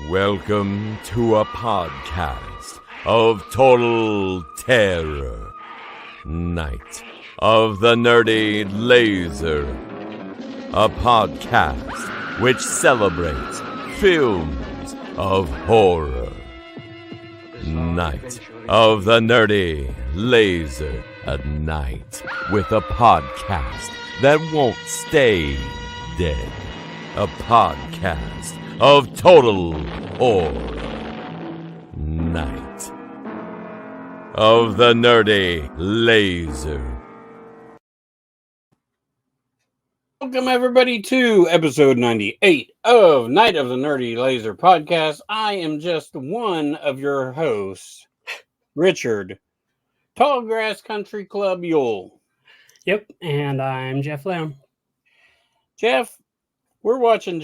Welcome to a podcast of total terror. Night of the Nerdy Laser. A podcast which celebrates films of horror. Night of the Nerdy Laser. A night with a podcast that won't stay dead. A podcast of total horror. Night of the Nerdy Laser. Welcome, everybody, to episode 98 of Night of the Nerdy Laser podcast. I am just one of your hosts, Richard, Tallgrass Country Club Yule. Yep, and I'm Jeff Lamb. Jeff, we're watching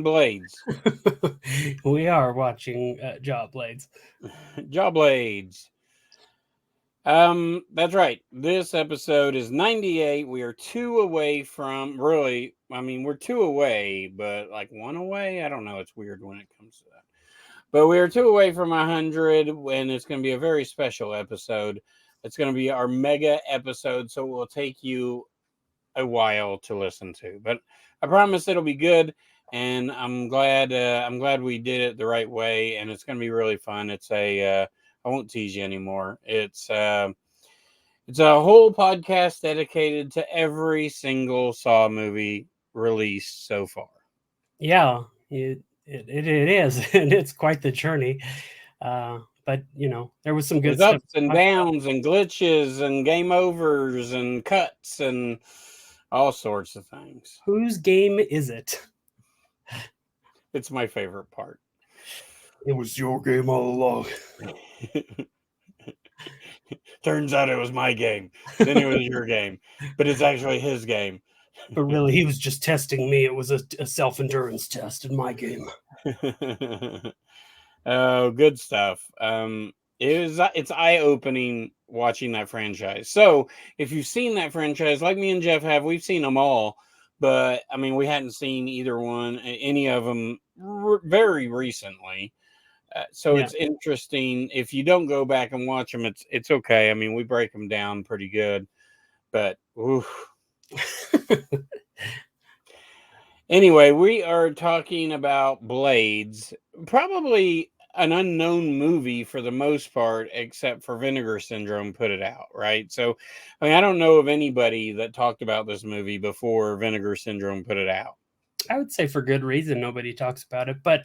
Blades. We are watching Jaw Blades. Jaw Blades. That's right. This episode is 98. We are two away from, we're two away, but like one away? I don't know. It's weird when it comes to that. But we are two away from 100, and it's going to be a very special episode. It's going to be our mega episode, so it will take you a while to listen to. But I promise it'll be good, and I'm glad we did it the right way, and it's going to be really fun. I won't tease you anymore. It's a whole podcast dedicated to every single Saw movie released so far. Yeah, it is, and it's quite the journey. But there was some good stuff. Ups and downs and glitches and game overs and cuts and all sorts of things. Whose game is it? It's my favorite part. It was your game all along. Turns out it was my game. Then it was your game. But it's actually his game. But really, he was just testing me. It was a self-endurance test in my game. Oh, good stuff. It's eye-opening watching that franchise. So if you've seen that franchise, like me and Jeff have, we've seen them all. But, we hadn't seen any of them very recently. So It's interesting. If you don't go back and watch them, it's okay. We break them down pretty good, but oof. Anyway, we are talking about Blades, probably an unknown movie for the most part, except for Vinegar Syndrome put it out, right? So, I don't know of anybody that talked about this movie before Vinegar Syndrome put it out. I would say for good reason nobody talks about it, but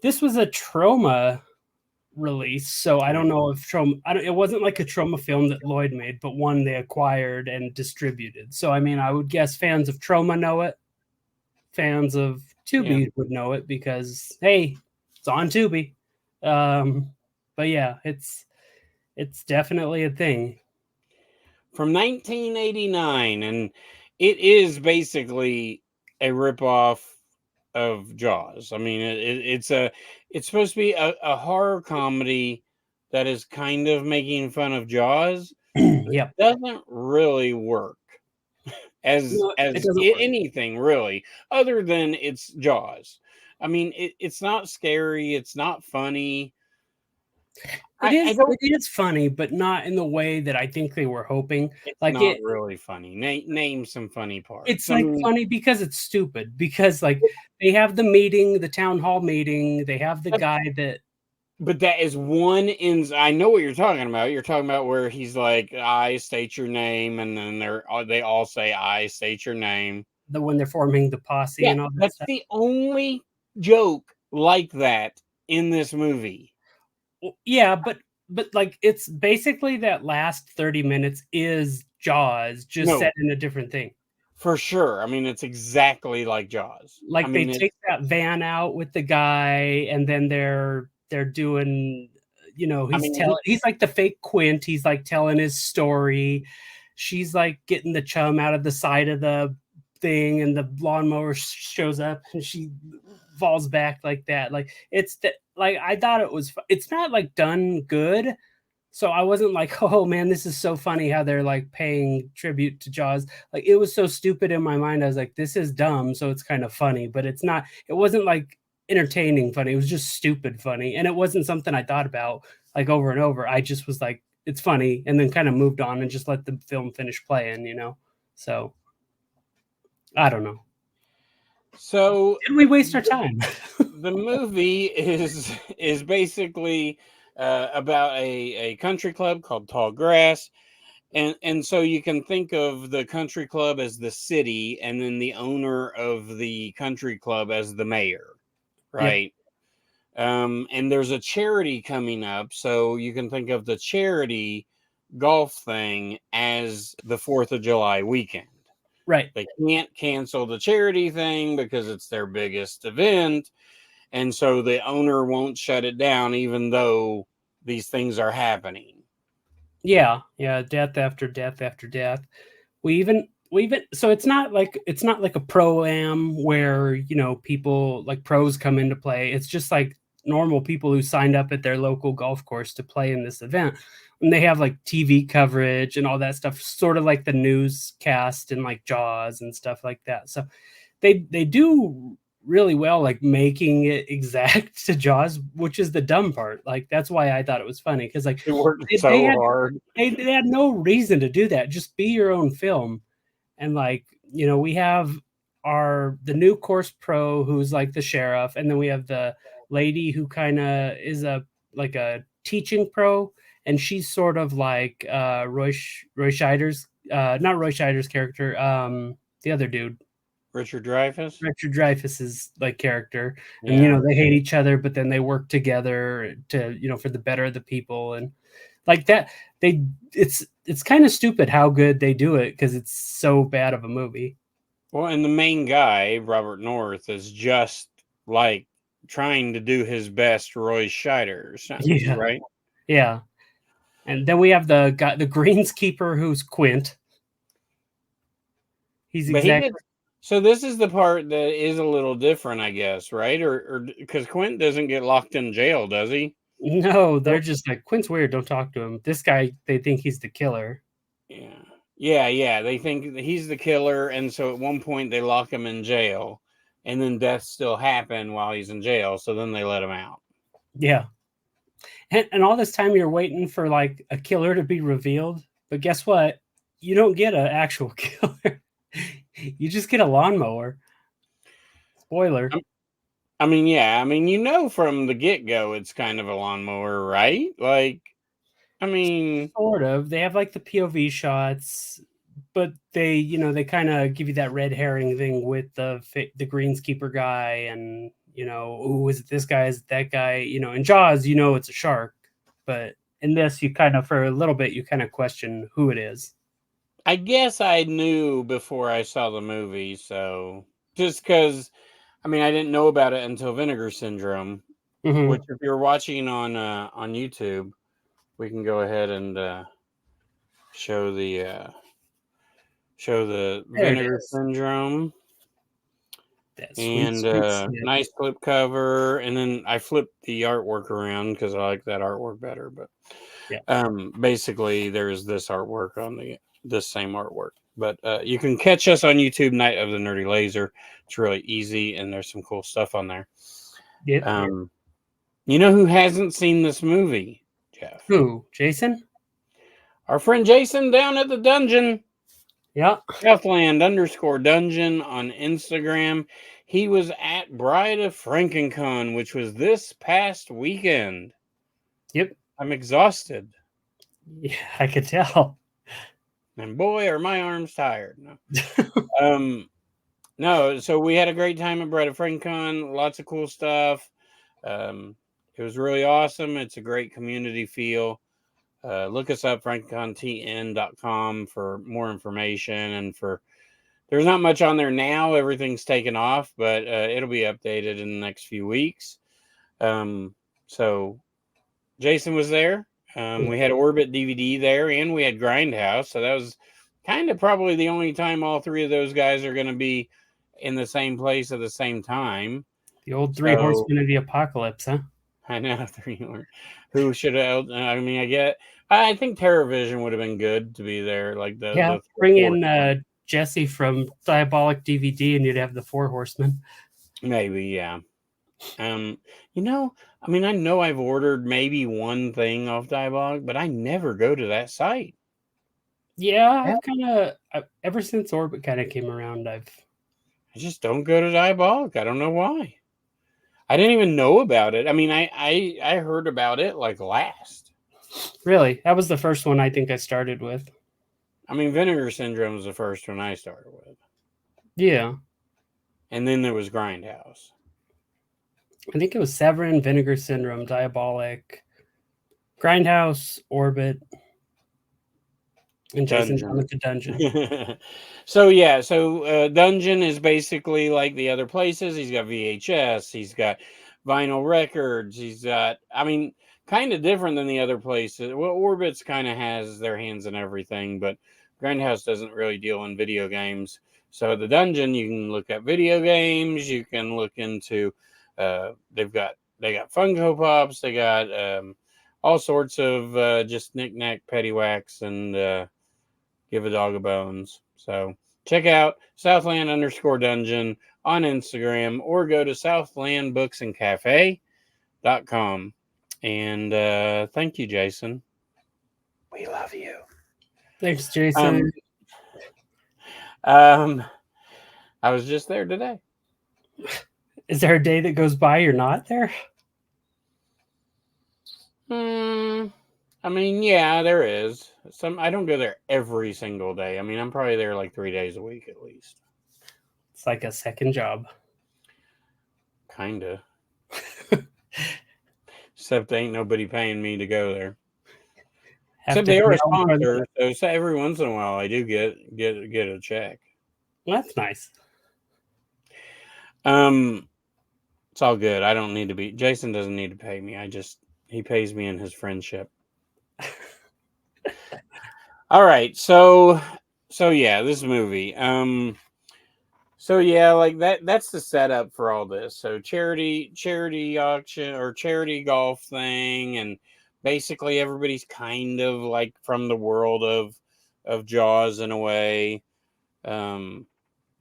this was a Troma release, so I don't know if it wasn't like a Troma film that Lloyd made, but one they acquired and distributed. So, I would guess fans of Troma know it. Fans of Tubi would know it because, hey, it's on Tubi. But yeah, it's definitely a thing. From 1989, and it is basically a ripoff of Jaws. It's supposed to be a horror comedy that is kind of making fun of Jaws. Yep. It doesn't really work as anything really, other than it's Jaws. It's not scary. It's not funny. It is funny, but not in the way that I think they were hoping. It's not really funny. Name some funny parts. It's funny because it's stupid. Because they have the town hall meeting. They have the guy that. But that is one I know what you're talking about. You're talking about where he's like, "I state your name," and then they all say, "I state your name." When they're forming the posse and all that. That's the only joke like that in this movie. Yeah, but it's basically that last 30 minutes is Jaws, just set in a different thing. For sure. It's exactly like Jaws. They take that van out with the guy, and then they're doing, he's like the fake Quint. He's like telling his story. She's like getting the chum out of the side of the thing, and the lawnmower shows up, and she falls back like that. I thought it's not done good. So I wasn't like, oh man, this is so funny how they're like paying tribute to Jaws. Like, it was so stupid in my mind. I was like, this is dumb, so it's kind of funny, but it's not. It wasn't like entertaining funny. It was just stupid funny, and it wasn't something I thought about like over and over. I just was like, it's funny, and then kind of moved on and just let the film finish playing, you know. So I don't know. So did we waste our time? The movie is basically about a country club called Tall Grass. And so you can think of the country club as the city, and then the owner of the country club as the mayor, right? Yep. And there's a charity coming up, so you can think of the charity golf thing as the 4th of July weekend. Right. They can't cancel the charity thing because it's their biggest event, and so the owner won't shut it down, even though these things are happening. Yeah, death after death after death. We even so it's not like a pro-am where, you know, people like pros come into play. It's just like normal people who signed up at their local golf course to play in this event. And they have like TV coverage and all that stuff, sort of like the newscast and like Jaws and stuff like that. So they do really well, like making it exact to Jaws, which is the dumb part. Like that's why I thought it was funny, because like it worked so hard. They had no reason to do that. Just be your own film. And like, you know, we have the new course pro who's like the sheriff, and then we have the lady who kind of is a teaching pro, and she's sort of like Roy Scheider's not Roy Scheider's character, the other dude. Richard Dreyfuss's like character. And you know, they hate each other, but then they work together to, you know, for the better of the people. And like that, it's kind of stupid how good they do it, because it's so bad of a movie. Well, and the main guy, Robert North, is just like trying to do his best Roy Scheider, right? Yeah. And then we have the guy, the greenskeeper, who's Quint. He's exactly. So this is the part that is a little different, I guess, right? Or because Quint doesn't get locked in jail, does he? No, they're just like, Quint's weird, don't talk to him. This guy, they think he's the killer. Yeah. They think he's the killer, and so at one point they lock him in jail, and then deaths still happen while he's in jail, so then they let him out. Yeah. And all this time you're waiting for like a killer to be revealed, but guess what? You don't get an actual killer. You just get a lawnmower. Spoiler. I mean, yeah. I mean, you know, from the get-go, it's kind of a lawnmower, right? Like, I mean, sort of. They have like the POV shots, but they, you know, they kind of give you that red herring thing with the greenskeeper guy, and you know, oh, is it this guy? Is it that guy? You know, in Jaws, you know, it's a shark, but in this, you kind of, for a little bit, you kind of question who it is. I guess I knew before I saw the movie, so just because, I mean, I didn't know about it until Vinegar Syndrome, which if you're watching on YouTube, we can go ahead and show the Vinegar Syndrome. And nice flip cover, and then I flipped the artwork around because I like that artwork better. But basically, there's this artwork on this same artwork. But you can catch us on YouTube, Night of the Nerdy Laser. It's really easy, and there's some cool stuff on there. You know who hasn't seen this movie, Jeff? Who? Jason? Our friend Jason down at the dungeon. Yeah. Southland_dungeon on Instagram. He was at Bride of Frankencon, which was this past weekend. Yep. I'm exhausted. Yeah, I could tell. And boy, are my arms tired. No. No, so we had a great time at Bride of Frankencon. Lots of cool stuff. It was really awesome. It's a great community feel. Look us up, frankencontn.com, for more information. And there's not much on there now. Everything's taken off, but it'll be updated in the next few weeks. So Jason was there. We had Orbit DVD there, and we had Grindhouse. So that was kind of probably the only time all three of those guys are going to be in the same place at the same time. The old three horsemen of the apocalypse, huh? I know, who should have. I mean, I think TerraVision would have been good to be there. Like bring in Jesse from Diabolic DVD, and you'd have the four horsemen. Maybe, yeah. You know, I mean, I know I've ordered maybe one thing off Diabolic, but I never go to that site. Yeah, I've kind of ever since Orbit kind of came around, I just don't go to Diabolic. I don't know why. I didn't even know about it. I mean, I heard about it like last. Really, that was the first one I think I started with. I mean, Vinegar Syndrome was the first one I started with. Yeah. And then there was Grindhouse. I think it was Severin, Vinegar Syndrome, Diabolic, Grindhouse, Orbit, and Jason's on the Dungeon. So yeah, Dungeon is basically like the other places. He's got VHS, he's got vinyl records, he's got, I mean, kind of different than the other places. Well, Orbit's kind of has their hands in everything, but Grindhouse doesn't really deal in video games. So the Dungeon, you can look at video games, you can look into they got Funko Pops, they got all sorts of just knick-knack paddywhacks and give a dog a bones. So check out Southland_Dungeon on Instagram or go to southlandbooksandcafe.com. And thank you, Jason. We love you. Thanks, Jason. I was just there today. Is there a day that goes by you're not there? I mean, yeah, there is. I don't go there every single day. I mean, I'm probably there like 3 days a week at least. It's like a second job. Kinda. Except ain't nobody paying me to go there. Except they are a sponsor, so every once in a while I do get a check. Well, that's nice. It's all good. I don't need to be. Jason doesn't need to pay me. He pays me in his friendship. All right, so yeah, this movie. So yeah, like that's the setup for all this. So charity auction or charity golf thing, and basically everybody's kind of like from the world of Jaws in a way.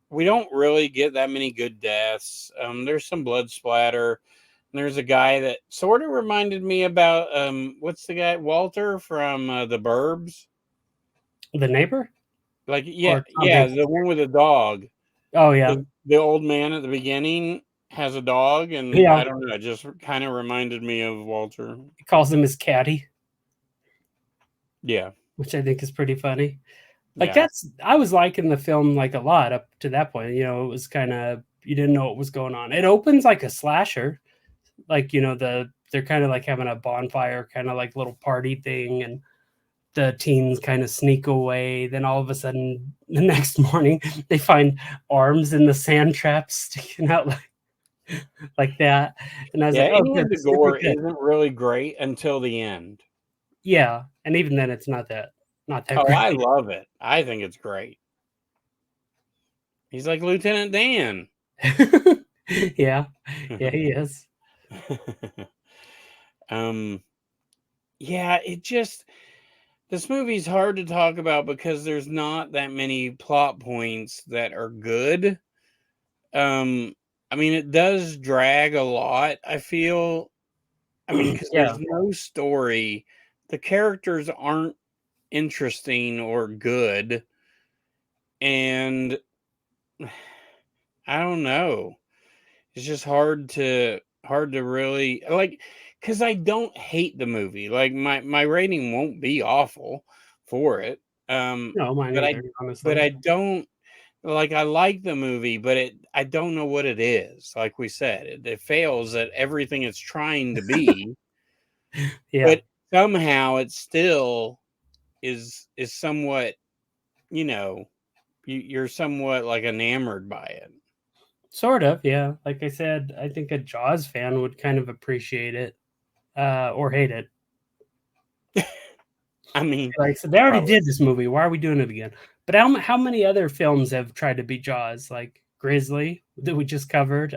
We don't really get that many good deaths. There's some blood splatter. And there's a guy that sort of reminded me about what's the guy, Walter from The Burbs? The neighbor? Like the one with the dog. Oh yeah. The old man at the beginning has a dog, and I don't know, it just kind of reminded me of Walter. He calls him his caddy. Yeah. Which I think is pretty funny. Like I was liking the film like a lot up to that point. You know, it was kind of, you didn't know what was going on. It opens like a slasher. Like, you know, they're kind of like having a bonfire, kind of like little party thing, and the teens kind of sneak away. Then all of a sudden, the next morning, they find arms in the sand traps sticking out like that. And I was like, oh, the gore isn't really great until the end. Yeah, and even then, it's not that great. I love it. I think it's great. He's like Lieutenant Dan. Yeah, he is. Yeah, this movie's hard to talk about because there's not that many plot points that are good. I mean, it does drag a lot, I feel. I mean, because there's no story. The characters aren't interesting or good. And I don't know. It's just hard to really like, because I don't hate the movie. Like my rating won't be awful for it. No, mine but either, honestly. But I don't like. I like the movie, but I don't know what it is. Like we said, it fails at everything it's trying to be. But somehow it still is somewhat, you know, you're somewhat like enamored by it. Sort of, yeah. Like I said, I think a Jaws fan would kind of appreciate it or hate it. I mean, like, so they already did this movie. Why are we doing it again? But how many other films have tried to be Jaws? Like Grizzly that we just covered.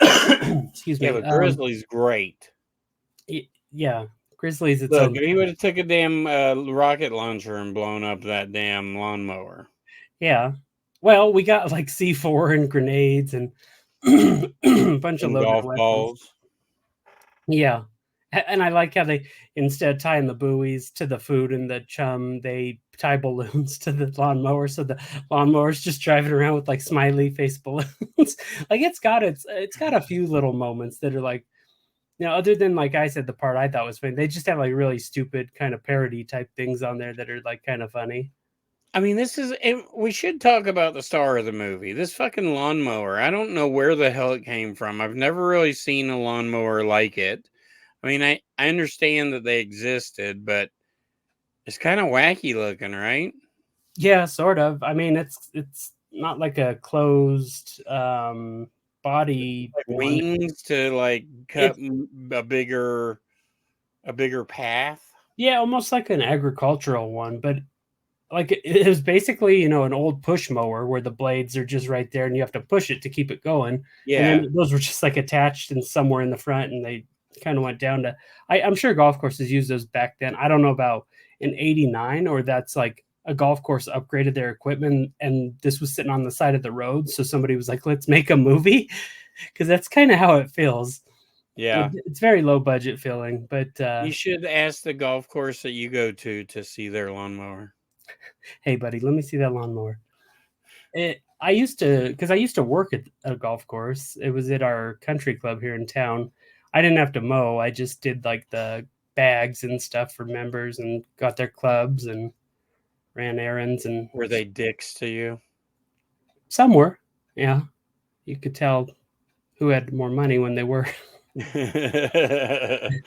Excuse me. Yeah, but Grizzly's great. Yeah, Grizzly's its own. If he would have took a damn rocket launcher and blown up that damn lawnmower. Yeah. Well, we got like C4 and grenades, and bunch of loaded golf weapons. balls. Yeah. And I like how they, instead of tying the buoys to the food and the chum, they tie balloons to the lawnmower. So the lawnmower's just driving around with like smiley face balloons. Like it's got a few little moments that are like, other than, like I said, the part I thought was funny, they just have like really stupid kind of parody type things on there that are like kind of funny. I mean, we should talk about the star of the movie. This fucking lawnmower. I don't know where the hell it came from. I've never really seen a lawnmower like it. I mean, I understand that they existed, but it's kind of wacky looking, right? Yeah, sort of. I mean, it's not like a closed body like one. Wings to like cut a bigger path. Yeah, almost like an agricultural one, but like it was basically, an old push mower where the blades are just right there and you have to push it to keep it going. Yeah. And then those were just like attached and somewhere in the front, and they kind of went down to, I'm sure golf courses used those back then. I don't know about in 89, or that's like a golf course upgraded their equipment and this was sitting on the side of the road. So somebody was like, let's make a movie. Because that's kind of how it feels. Yeah. It's very low budget feeling, but you should ask the golf course that you go to see their lawnmower. Hey, buddy, let me see that lawnmower. I used to work at a golf course. It was at our country club here in town. I didn't have to mow. I just did like the bags and stuff for members and got their clubs and ran errands. And were they dicks to you? Some were, yeah. You could tell who had more money when they were. The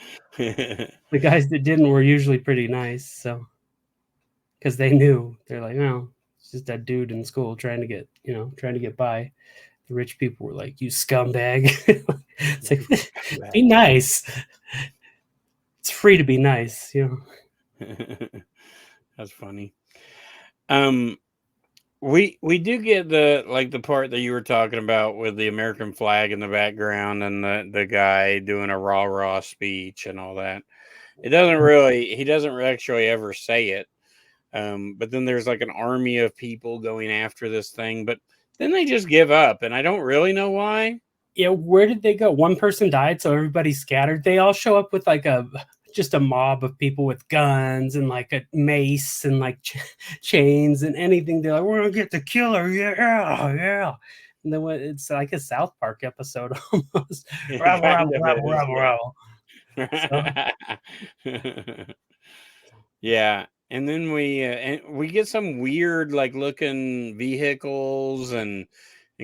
guys that didn't were usually pretty nice, so because they knew, they're like, no, it's just that dude in school trying to get by. The rich people were like, you scumbag. It's like, be nice. It's free to be nice, That's funny. We do get the part that you were talking about with the American flag in the background and the guy doing a rah-rah speech and all that. He doesn't actually ever say it. But then there's like an army of people going after this thing, but then they just give up, and I don't really know why. Yeah, where did they go? One person died, so everybody scattered. They all show up with like just a mob of people with guns and like a mace and like chains and anything. They're like, we're gonna get the killer, yeah. And then it's like a South Park episode almost. Yeah. And then we get some weird like looking vehicles and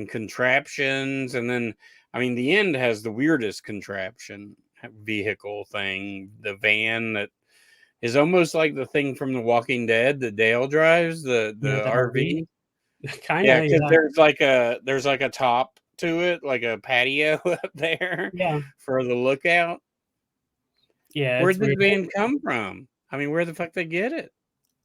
contraptions, and then I mean the end has the weirdest contraption vehicle thing, the van that is almost like the thing from The Walking Dead that Dale drives, the RV. Kind of, yeah, because there's like a top to it, like a patio up there, for the lookout. Yeah, where'd the van come from? I mean, where the fuck they get it?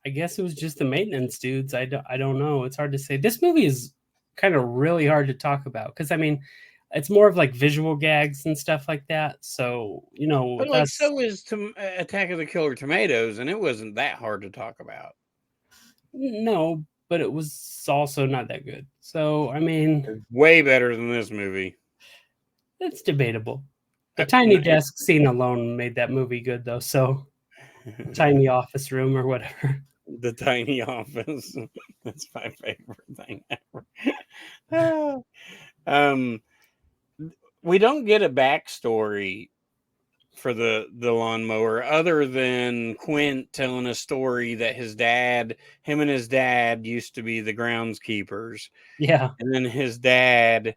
I guess it was just the maintenance dudes. I don't know. It's hard to say. This movie is kind of really hard to talk about because I mean, it's more of like visual gags and stuff like that. So but like so is Attack of the Killer Tomatoes, and it wasn't that hard to talk about. No, but it was also not that good. So I mean, it's way better than this movie. It's debatable. The tiny desk scene alone made that movie good, though. So, tiny office room or whatever. The tiny office. That's my favorite thing ever. We don't get a backstory for the lawnmower other than Quint telling a story that him and his dad used to be the groundskeepers. Yeah. And then his dad,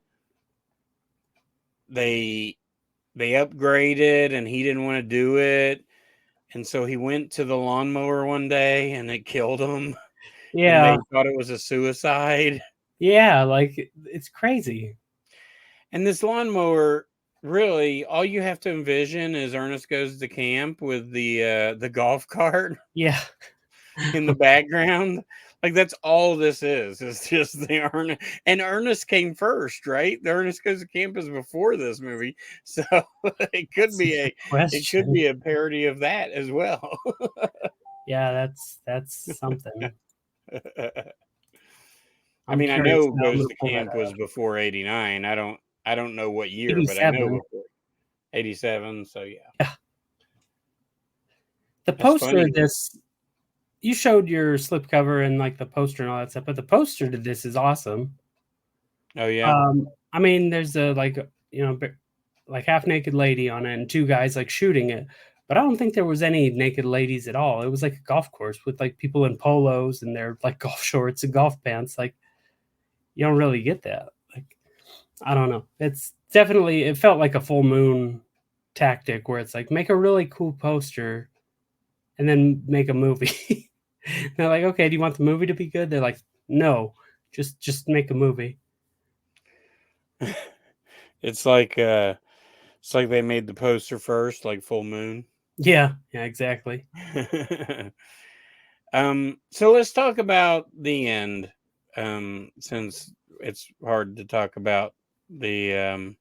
they upgraded and he didn't want to do it. And so he went to the lawnmower one day and it killed him. Yeah. And they thought it was a suicide. Yeah, like it's crazy. And this lawnmower, really, all you have to envision is Ernest Goes to Camp with the golf cart. Yeah. In the background. Like that's all this is. It's just the Ernest. And Ernest came first, right? The Ernest Goes to Camp is before this movie. So it could be a parody of that as well. Yeah, that's something. I mean, I know Goes to Camp was before 89. I I don't know what year, but I know 87. So yeah. The poster of this, you showed your slipcover and like the poster and all that stuff, but the poster to this is awesome. Oh yeah. I mean, there's a like half naked lady on it and two guys like shooting it, but I don't think there was any naked ladies at all. It was like a golf course with like people in polos and their like golf shorts and golf pants. Like, you don't really get that. Like, I don't know. It's definitely, it felt like a full moon tactic where it's like, make a really cool poster and then make a movie. They're like, okay, do you want the movie to be good? They're like, no, just make a movie. It's like they made the poster first, like Full Moon. Yeah, exactly. So let's talk about the end. Since it's hard to talk about the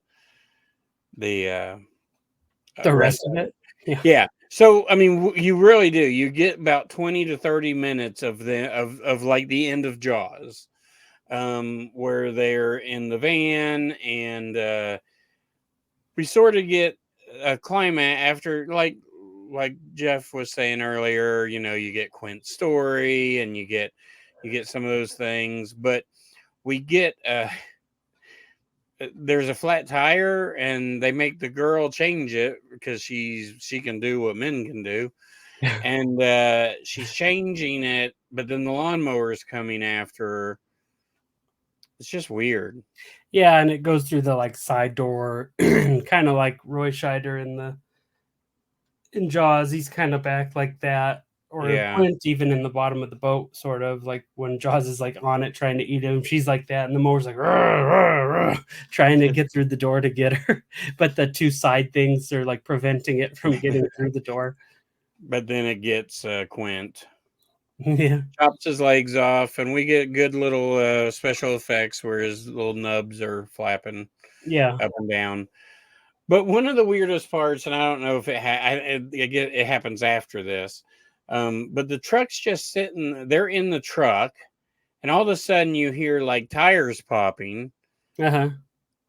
rest of it. Yeah. So I mean, you really do. You get about 20 to 30 minutes of like the end of Jaws, where they're in the van, and we sort of get a climax after, like Jeff was saying earlier. You get Quint's story, and you get some of those things, but we get there's a flat tire, and they make the girl change it because she can do what men can do. And she's changing it, but then the lawnmower is coming after her. It's just weird. Yeah, and it goes through the like side door, kind of like Roy Scheider in Jaws. He's kind of back like that. Or Quint, even in the bottom of the boat, sort of like when Jaws is like on it trying to eat him, she's like that, and the mower's like rah, rah, rah, trying to get through the door to get her, but the two side things are like preventing it from getting through the door. But then it gets Quint. Yeah, chops his legs off, and we get good little special effects where his little nubs are flapping, up and down. But one of the weirdest parts, and I don't know if it happens after this. But the truck's just sitting, they're in the truck, and all of a sudden you hear like tires popping. And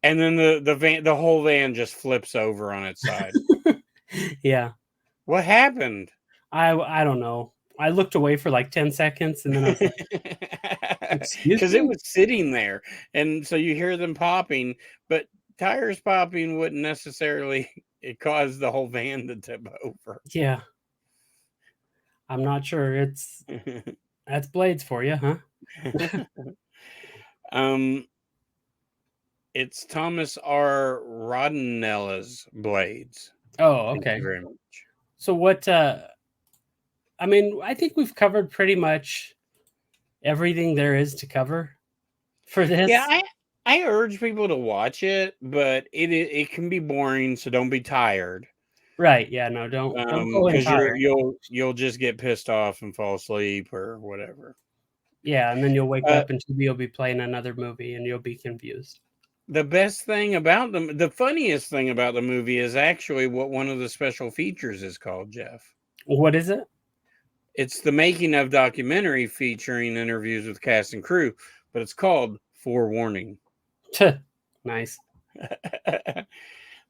then the whole van just flips over on its side. Yeah. What happened? I don't know. I looked away for like 10 seconds, and then I was like, because it was sitting there, and so you hear them popping, but tires popping wouldn't necessarily cause the whole van to tip over. Yeah. I'm not sure. That's Blades for you, huh? It's Thomas R. Roddennella's Blades. Oh, okay. Thank you very much. So what? I mean, I think we've covered pretty much everything there is to cover for this. Yeah, I urge people to watch it, but it can be boring, so don't be tired. Right? Yeah. No, don't go in tired. You'll just get pissed off and fall asleep or whatever. Yeah, and then you'll wake up and you'll be playing another movie, and you'll be confused. The best thing about the funniest thing about the movie is actually what one of the special features is called, Jeff. What is it? It's the making of documentary featuring interviews with cast and crew, but it's called Forewarning. Nice.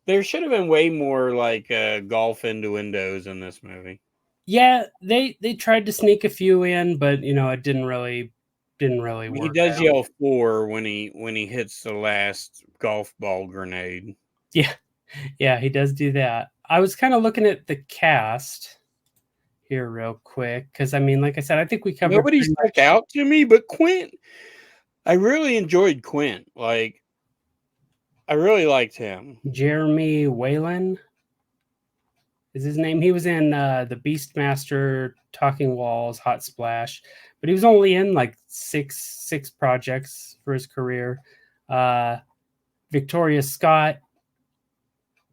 There should have been way more like golf innuendos in this movie. Yeah, they tried to sneak a few in, but it didn't really work. He does yell "4" when he hits the last golf ball grenade. Yeah, he does do that. I was kind of looking at the cast here real quick because I mean, like I said, I think we covered. Nobody stuck out to me, but Quint. I really enjoyed Quint. Like, I really liked him. Jeremy Whalen is his name. He was in the Beastmaster, Talking Walls, Hot Splash, but he was only in like six projects for his career. Victoria Scott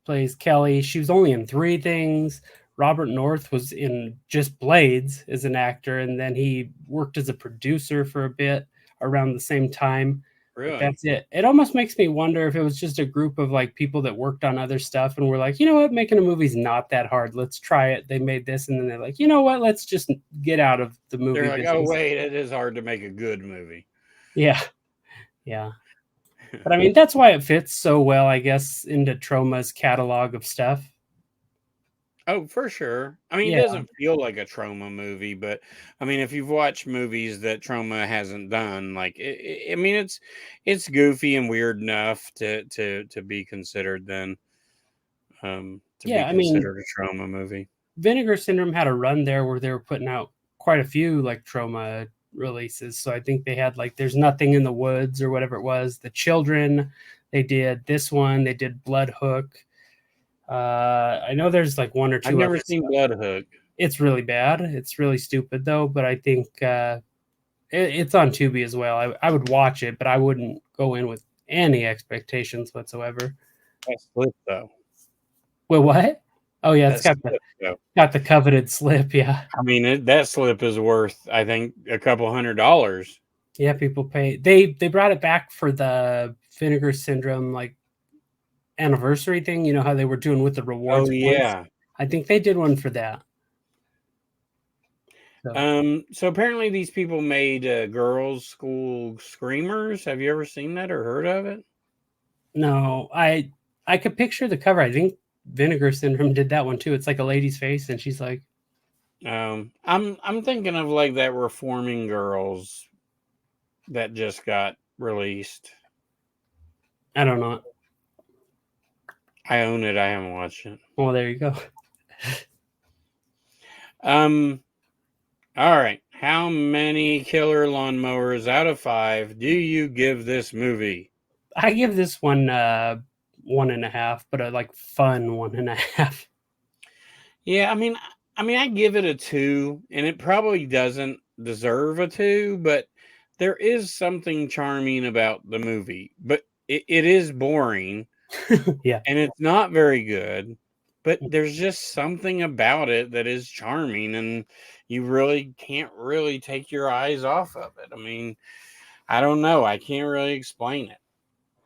plays Kelly. She was only in 3 things. Robert North was in just Blades as an actor, and then he worked as a producer for a bit around the same time. Really? That's it. It almost makes me wonder if it was just a group of like people that worked on other stuff and were like, you know what, making a movie's not that hard. Let's try it. They made this, and then they're like, you know what, let's just get out of the movie. They're like, oh wait, it is hard to make a good movie. Yeah. But I mean, that's why it fits so well, I guess, into Troma's catalog of stuff. Oh, for sure. I mean, Yeah. it doesn't feel like a Troma movie, but I mean, if you've watched movies that Troma hasn't done, like I mean, it's goofy and weird enough to be considered then to be Yeah, I mean, considered a Troma movie. Vinegar Syndrome had a run there where they were putting out quite a few like Troma releases. So I think they had like There's Nothing in the Woods or whatever it was. The Children, they did this one, they did Blood Hook. I know there's like one or two. I've never others. seen Blood Hook. It's really bad. It's really stupid though, but I think it's on Tubi as well. I would watch it, but I wouldn't go in with any expectations whatsoever. That slip though. Well, what? Oh yeah, it's That got the coveted slip. Yeah. I mean, that slip is worth, I think, a couple $100. Yeah, people pay. They brought it back for the Vinegar Syndrome like anniversary thing. You know how they were doing with the rewards. Oh yeah. Points? I think they did one for that. So apparently these people made girls' school screamers. Have you ever seen that or heard of it? No, I could picture the cover. I think Vinegar Syndrome did that one too. It's like a lady's face, and she's like, I'm thinking of like that Reforming Girls that just got released. I don't know. I own it. I haven't watched it. Well, there you go. All right. How many killer lawnmowers out of 5 do you give this movie? I give this one 1.5, but a like fun 1.5. Yeah, I mean, I give it a 2, and it probably doesn't deserve a 2, but there is something charming about the movie. But it is boring. Yeah. And it's not very good, but there's just something about it that is charming, and you really can't really take your eyes off of it. I mean, I don't know. I can't really explain it.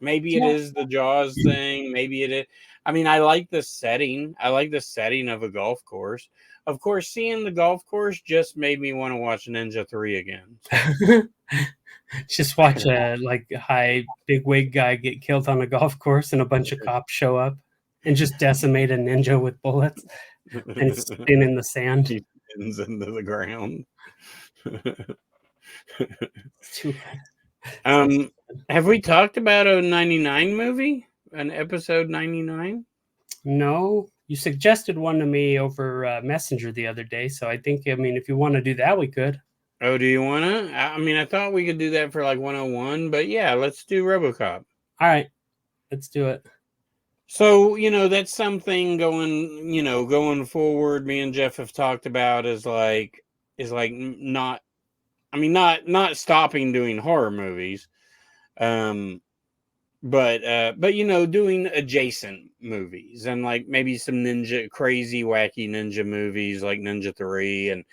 Maybe it is the Jaws thing. Maybe it is. I mean, I like the setting. I like the setting of a golf course. Of course, seeing the golf course just made me want to watch Ninja 3 again. So. Just watch a like high big wig guy get killed on a golf course and a bunch of cops show up and just decimate a ninja with bullets and spin in the sand. He spins into the ground. Have we talked about a 99 movie? An episode 99? No, you suggested one to me over Messenger the other day, so I think, I mean, if you want to do that, we could. Oh, do you want to? I mean, I thought we could do that for like 101, but yeah, let's do RoboCop. All right, let's do it. So, that's something going forward, me and Jeff have talked about is not stopping doing horror movies. But doing adjacent movies and like maybe some crazy, wacky ninja movies like Ninja 3. And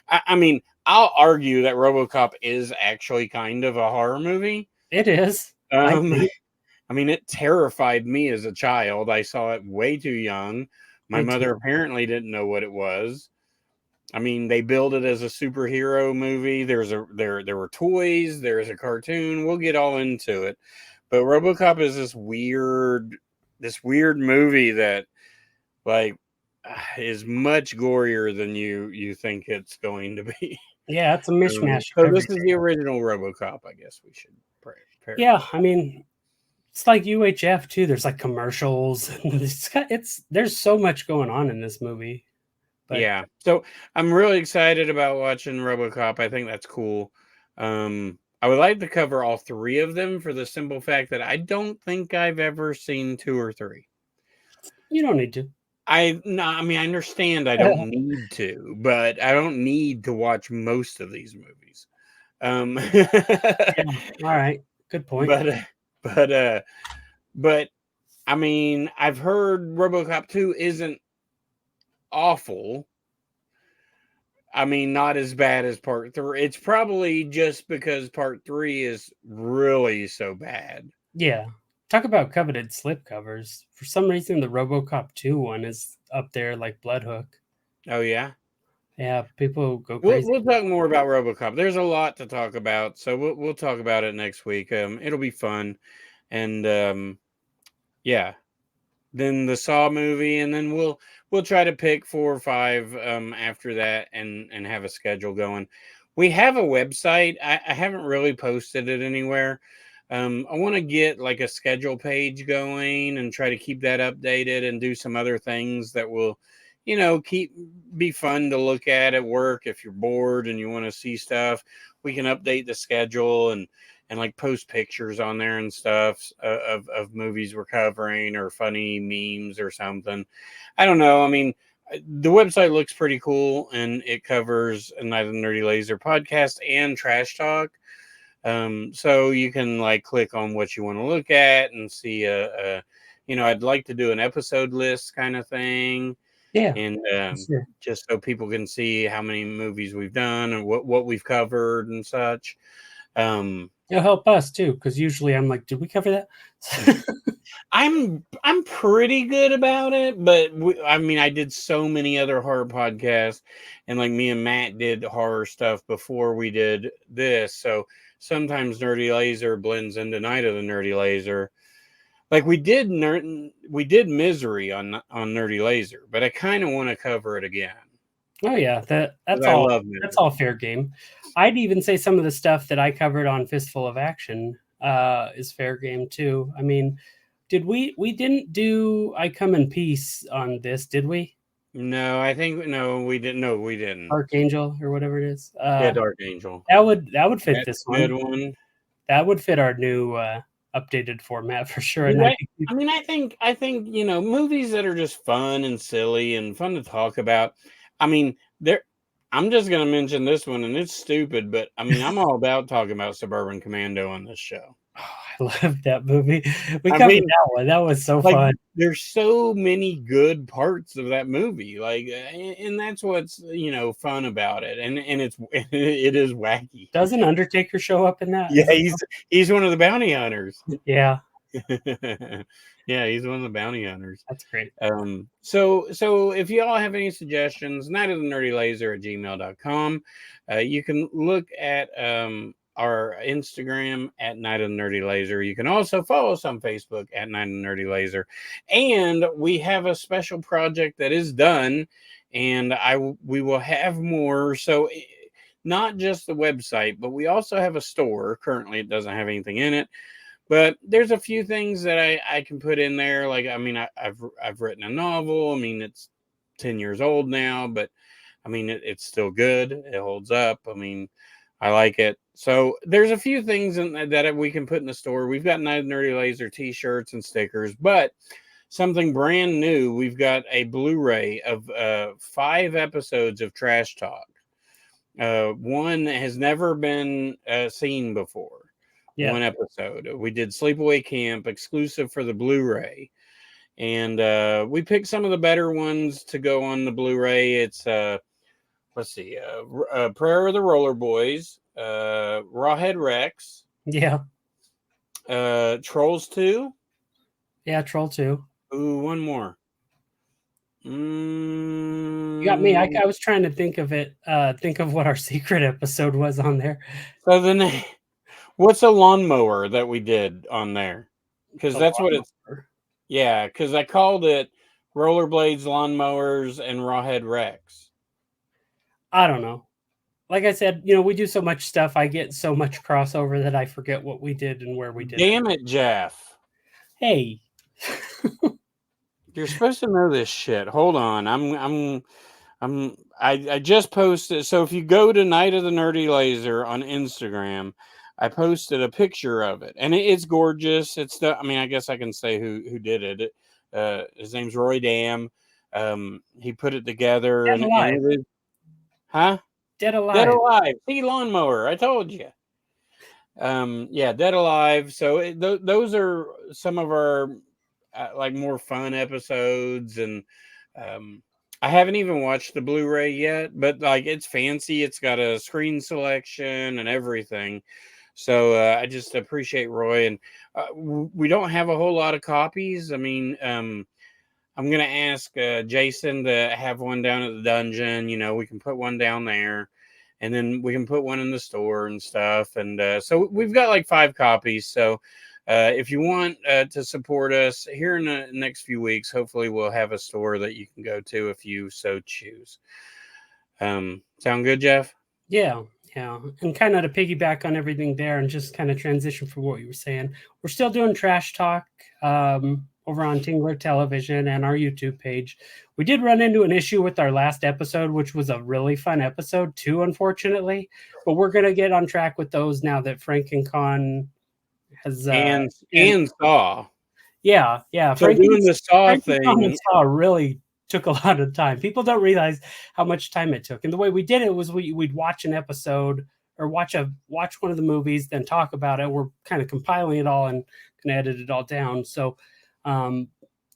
I mean, I'll argue that RoboCop is actually kind of a horror movie. It is. I mean, it terrified me as a child. I saw it way too young. My mother apparently didn't know what it was. I mean, they billed it as a superhero movie. There were toys. There's a cartoon. We'll get all into it. But RoboCop is this weird movie that like is much gorier than you think it's going to be. Yeah, it's a mishmash. So this is the original RoboCop, I guess we should pray. Yeah, I mean, it's like UHF too. There's like commercials. There's so much going on in this movie. But yeah, so I'm really excited about watching RoboCop. I think that's cool. I would like to cover all 3 of them for the simple fact that I don't think I've ever seen 2 or 3. You don't need to. I understand I don't need to, but I don't need to watch most of these movies. Yeah, all right, good point. But I mean, I've heard RoboCop 2 isn't awful. I mean, not as bad as part 3. It's probably just because part 3 is really so bad. Yeah. Talk about coveted slip covers. For some reason, the RoboCop 2 one is up there like Blood Hook. Oh, yeah? Yeah, people go crazy. We'll talk more about RoboCop. There's a lot to talk about, so we'll talk about it next week. It'll be fun. and yeah, then the Saw movie, and then we'll try to pick 4 or 5 after that, and have a schedule going. We have a website. I haven't really posted it anywhere. I want to get like a schedule page going and try to keep that updated and do some other things that will, be fun to look at work. If you're bored and you want to see stuff, we can update the schedule and like post pictures on there and stuff of movies we're covering or funny memes or something. I don't know. I mean, the website looks pretty cool, and it covers a Night of the Nerdy Laser podcast and Trash Talk. So you can like click on what you want to look at and see I'd like to do an episode list kind of thing. Yeah. And Sure. just so people can see how many movies we've done and what we've covered and such. It'll help us too, because usually I'm like, did we cover that? I'm pretty good about it, but I did so many other horror podcasts, and like me and Matt did horror stuff before we did this, so sometimes Nerdy Laser blends into Night of the Nerdy Laser. Like we did Misery on Nerdy Laser, but I kind of want to cover it again. Oh yeah, that's all fair game. I'd even say some of the stuff that I covered on Fistful of Action is fair game too. I mean, we didn't do I Come in Peace on this, did we? No, we didn't. No, we didn't. Archangel or whatever it is. Dark Angel. That would fit this one. Good one. That would fit our new updated format for sure. And right. I think movies that are just fun and silly and fun to talk about. I mean, I'm just going to mention this one, and it's stupid, but I mean, I'm all about talking about Suburban Commando on this show. Oh, I love that movie. We covered that one. That was so fun. There's so many good parts of that movie, like, and that's what's fun about it, and it is wacky. Doesn't Undertaker show up in that? Yeah, he's one of the bounty hunters. Yeah. Yeah, he's one of the bounty hunters. That's great. So if you all have any suggestions, nightofthenerdylaser@gmail.com. You can look at our Instagram at Night of the Nerdy Laser. You can also follow us on Facebook at Night of the Nerdy Laser. And we have a special project that is done, and we will have more. So not just the website, but we also have a store. Currently, it doesn't have anything in it. But there's a few things that I can put in there. Like, I mean, I've written a novel. I mean, it's 10 years old now, but I mean, it's still good. It holds up. I mean, I like it. So there's a few things that we can put in the store. We've got Night of the Nerdy Laser t-shirts and stickers, but something brand new. We've got a Blu-ray of 5 episodes of Trash Talk. One has never been seen before. Yeah. One episode. We did Sleepaway Camp exclusive for the Blu-ray. And we picked some of the better ones to go on the Blu-ray. It's let's see, Prayer of the Roller Boys, Rawhead Rex. Yeah. Trolls 2. Yeah, Troll 2. Ooh, one more. You got me. I was trying to think of it. Think of what our secret episode was on there. So then, what's a lawnmower that we did on there? Because that's what it's. Yeah, because I called it Rollerblades, Lawnmowers, and Rawhead Rex. I don't know. Like I said, we do so much stuff. I get so much crossover that I forget what we did and where we did. Damn it, Jeff. Hey. You're supposed to know this shit. Hold on. I just posted. So if you go to Night of the Nerdy Laser on Instagram, I posted a picture of it, and it's gorgeous. I guess I can say who did it. His name's Roy Dam. He put it together. Dead Alive. And it is, huh? Dead Alive. Dead Alive. See, Lawnmower. I told you. Yeah, Dead Alive. So those are some of our like more fun episodes, and I haven't even watched the Blu-ray yet, but like it's fancy. It's got a screen selection and everything. So I just appreciate Roy, and we don't have a whole lot of copies. I mean, I'm going to ask Jason to have one down at the dungeon. We can put one down there, and then we can put one in the store and stuff. And so we've got like 5 copies. So If you want to support us here in the next few weeks, hopefully we'll have a store that you can go to if you so choose. Sound good, Jeff? Yeah. And kind of to piggyback on everything there and just kind of transition from what you were saying, we're still doing trash talk over on Tingler Television and our YouTube page. We did run into an issue with our last episode, which was a really fun episode too, unfortunately. But we're going to get on track with those now that Frank and Con has... and Saw. Yeah. So doing the Saw thing... Saw really took a lot of time. People don't realize how much time it took. And the way we did it was we'd watch an episode or watch one of the movies, then talk about it. We're kind of compiling it all and can edit it all down. So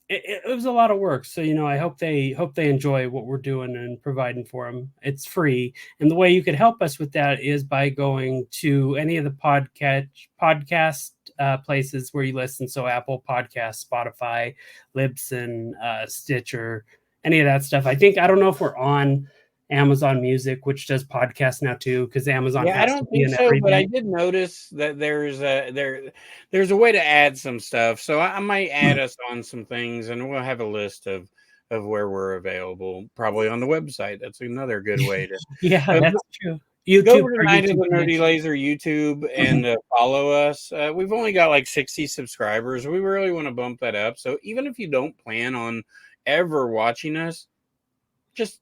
it was a lot of work. So, I hope they enjoy what we're doing and providing for them. It's free. And the way you could help us with that is by going to any of the podcast places where you listen. So Apple Podcasts, Spotify, Libsyn, Stitcher, any of that stuff. I don't know if we're on Amazon Music, which does podcasts now too, because Amazon has I don't think so, but I did notice that there's a way to add some stuff. So I might add us on some things, and we'll have a list of where we're available, probably on the website. That's another good way to... that's true. YouTube, go over to Night of the Nerdy Laser YouTube and follow us. We've only got like 60 subscribers. We really want to bump that up. So even if you don't plan on ever watching us, just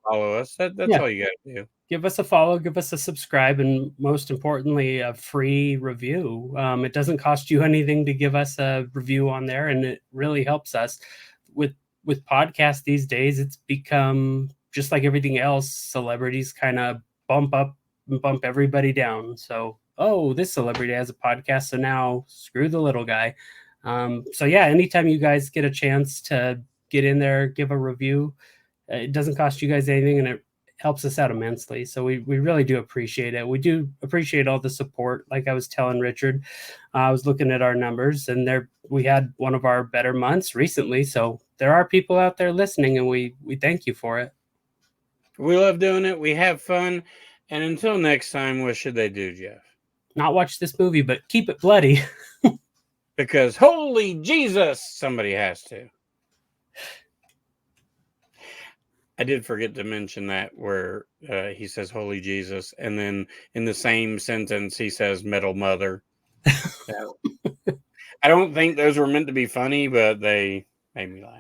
follow us. That's all you got to do. Give us a follow, give us a subscribe, and most importantly, a free review. It doesn't cost you anything to give us a review on there, and it really helps us. With podcasts these days, it's become just like everything else. Celebrities kind of bump up and bump everybody down. So, this celebrity has a podcast, so now screw the little guy. Anytime you guys get a chance to get in there, give a review, it doesn't cost you guys anything, and it helps us out immensely. So we really do appreciate it. We do appreciate all the support. Like I was telling Richard, I was looking at our numbers, and we had one of our better months recently. So there are people out there listening, and we thank you for it. We love doing it. We have fun. And until next time, what should they do, Jeff? Not watch this movie, but keep it bloody. Because holy Jesus, somebody has to. I did forget to mention that where he says holy Jesus, and then in the same sentence he says metal mother. I don't think those were meant to be funny, but they made me laugh.